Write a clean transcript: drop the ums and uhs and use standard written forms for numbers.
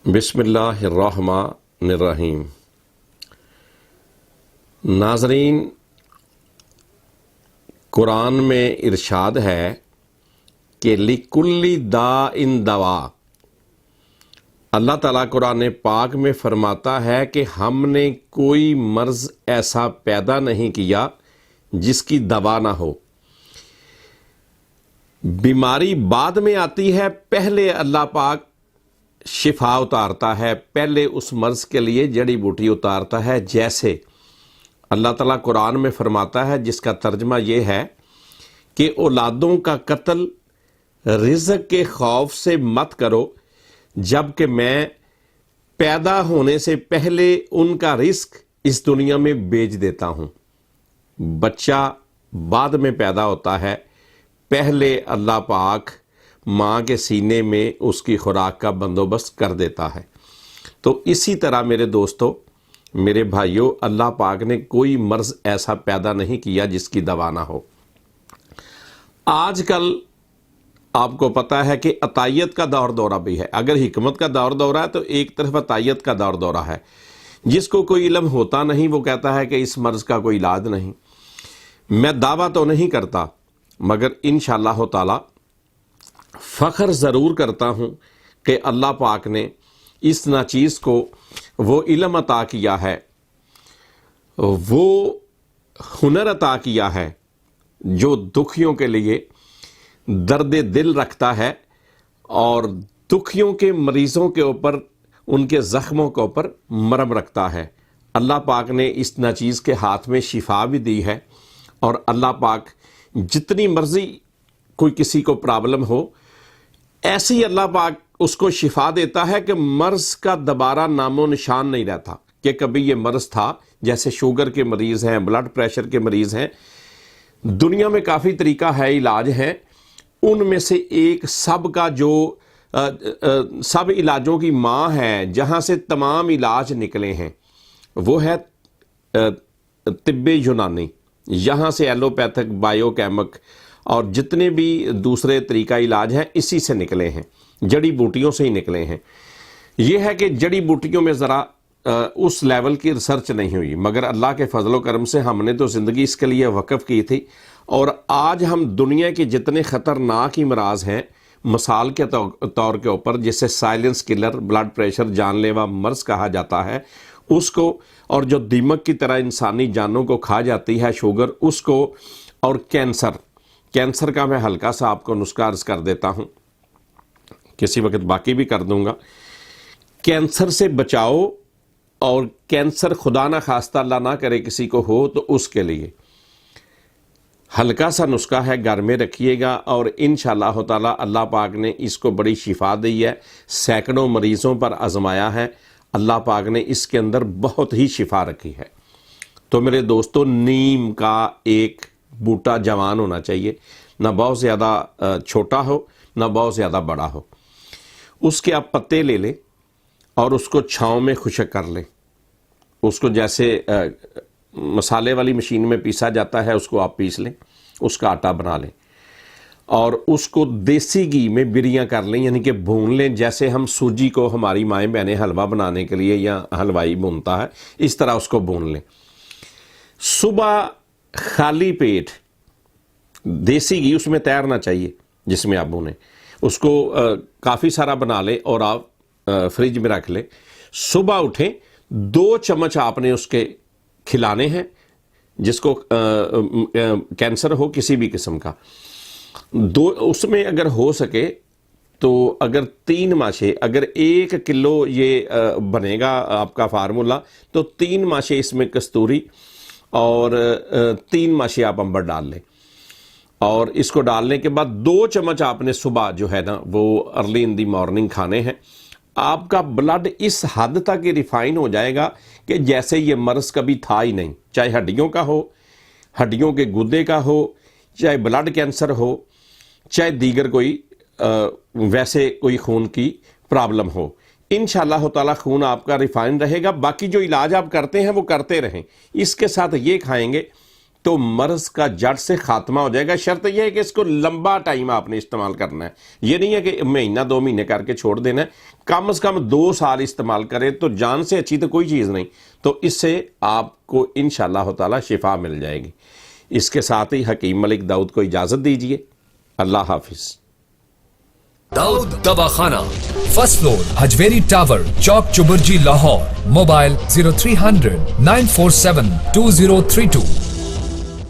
بسم اللہ الرحمن الرحیم۔ ناظرین، قرآن میں ارشاد ہے کہ لِكُلِّ دَاءٍ دَوَاءٌ۔ اللہ تعالیٰ قرآن پاک میں فرماتا ہے کہ ہم نے کوئی مرض ایسا پیدا نہیں کیا جس کی دوا نہ ہو۔ بیماری بعد میں آتی ہے، پہلے اللہ پاک شفا اتارتا ہے، پہلے اس مرض کے لیے جڑی بوٹی اتارتا ہے۔ جیسے اللہ تعالیٰ قرآن میں فرماتا ہے، جس کا ترجمہ یہ ہے کہ اولادوں کا قتل رزق کے خوف سے مت کرو، جبکہ میں پیدا ہونے سے پہلے ان کا رزق اس دنیا میں بیچ دیتا ہوں۔ بچہ بعد میں پیدا ہوتا ہے، پہلے اللہ پاک ماں کے سینے میں اس کی خوراک کا بندوبست کر دیتا ہے۔ تو اسی طرح میرے دوستو، میرے بھائیوں، اللہ پاک نے کوئی مرض ایسا پیدا نہیں کیا جس کی دوا نہ ہو۔ آج کل آپ کو پتا ہے کہ عطائیت کا دور دورہ بھی ہے۔ اگر حکمت کا دور دورہ ہے تو ایک طرف عطائیت کا دور دورہ ہے۔ جس کو کوئی علم ہوتا نہیں وہ کہتا ہے کہ اس مرض کا کوئی علاج نہیں۔ میں دعویٰ تو نہیں کرتا، مگر انشاءاللہ تعالی فخر ضرور کرتا ہوں کہ اللہ پاک نے اس ناچیز کو وہ علم عطا کیا ہے، وہ ہنر عطا کیا ہے جو دکھیوں کے لیے درد دل رکھتا ہے اور دکھیوں کے مریضوں کے اوپر، ان کے زخموں کے اوپر مرہم رکھتا ہے۔ اللہ پاک نے اس ناچیز کے ہاتھ میں شفا بھی دی ہے، اور اللہ پاک جتنی مرضی کوئی کسی کو پرابلم ہو، ایسی اللہ پاک اس کو شفا دیتا ہے کہ مرض کا دوبارہ نام و نشان نہیں رہتا کہ کبھی یہ مرض تھا۔ جیسے شوگر کے مریض ہیں، بلڈ پریشر کے مریض ہیں، دنیا میں کافی طریقہ ہے، علاج ہے۔ ان میں سے ایک سب کا جو سب علاجوں کی ماں ہے، جہاں سے تمام علاج نکلے ہیں، وہ ہے طب یونانی۔ یہاں سے ایلوپیتھک، بائیو کیمک اور جتنے بھی دوسرے طریقہ علاج ہیں اسی سے نکلے ہیں، جڑی بوٹیوں سے ہی نکلے ہیں۔ یہ ہے کہ جڑی بوٹیوں میں ذرا اس لیول کی ریسرچ نہیں ہوئی، مگر اللہ کے فضل و کرم سے ہم نے تو زندگی اس کے لیے وقف کی تھی، اور آج ہم دنیا کے جتنے خطرناک امراض ہیں، مثال کے طور کے اوپر جسے سائلنس کلر، بلڈ پریشر، جان لیوا مرض کہا جاتا ہے، اس کو، اور جو دیمک کی طرح انسانی جانوں کو کھا جاتی ہے شوگر، اس کو، اور کینسر کا میں ہلکا سا آپ کو نسخہ عرض کر دیتا ہوں، کسی وقت باقی بھی کر دوں گا۔ کینسر سے بچاؤ، اور کینسر خدا نہ خواستہ اللہ نہ کرے کسی کو ہو تو اس کے لیے ہلکا سا نسخہ ہے، گھر میں رکھیے گا، اور انشاءاللہ تعالی اللہ پاک نے اس کو بڑی شفا دی ہے۔ سینکڑوں مریضوں پر آزمایا ہے، اللہ پاک نے اس کے اندر بہت ہی شفا رکھی ہے۔ تو میرے دوستو، نیم کا ایک بوٹا جوان ہونا چاہیے، نہ بہت زیادہ چھوٹا ہو نہ بہت زیادہ بڑا ہو۔ اس کے آپ پتے لے لیں اور اس کو چھاؤں میں خشک کر لیں۔ اس کو جیسے مسالے والی مشین میں پیسا جاتا ہے، اس کو آپ پیس لیں، اس کا آٹا بنا لیں، اور اس کو دیسی گھی میں بریاں کر لیں، یعنی کہ بھون لیں، جیسے ہم سوجی کو ہماری مائیں بہنیں حلوہ بنانے کے لیے یا حلوائی بھونتا ہے، اس طرح اس کو بھون لیں۔ صبح خالی پیٹ دیسی گھی اس میں تیرنا چاہیے جس میں آپ بھونیں، اس کو کافی سارا بنا لیں اور آپ فریج میں رکھ لیں۔ صبح اٹھیں، 2 چمچ آپ نے اس کے کھلانے ہیں، جس کو کینسر ہو کسی بھی قسم کا، اس میں اگر ہو سکے تو اگر 3 ماشے، اگر 1 کلو یہ بنے گا آپ کا فارمولا، تو 3 ماشے اس میں کستوری اور 3 ماشے آپ امبر ڈال لیں، اور اس کو ڈالنے کے بعد 2 چمچ آپ نے صبح جو ہے نا وہ ارلی ان دی مارننگ کھانے ہیں۔ آپ کا بلڈ اس حد تک ریفائن ہو جائے گا کہ جیسے یہ مرض کبھی تھا ہی نہیں، چاہے ہڈیوں کا ہو، ہڈیوں کے گردے کا ہو، چاہے بلڈ کینسر ہو، چاہے دیگر کوئی ویسے کوئی خون کی پرابلم ہو۔ انشاءاللہ تعالی خون آپ کا ریفائن رہے گا۔ باقی جو علاج آپ کرتے ہیں وہ کرتے رہیں، اس کے ساتھ یہ کھائیں گے تو مرض کا جڑ سے خاتمہ ہو جائے گا. شرط یہ ہے کہ اس کو لمبا ٹائم آپ نے استعمال کرنا ہے. یہ نہیں ہے کہ مہینہ 2 مہینے کر کے چھوڑ دینا ہے. کم از کم 2 سال استعمال کریں تو جان سے اچھی تو کوئی چیز نہیں. تو اس سے آپ کو انشاءاللہ تعالی شفا مل جائے گی. اس کے ساتھ ہی حکیم ملک داؤد کو اجازت دیجیے. اللہ حافظ. داؤد دواخانہ, فرسٹ فلور, حجویری ٹاور, چوک چبرجی, لاہور. موبائل 0300 947 2032.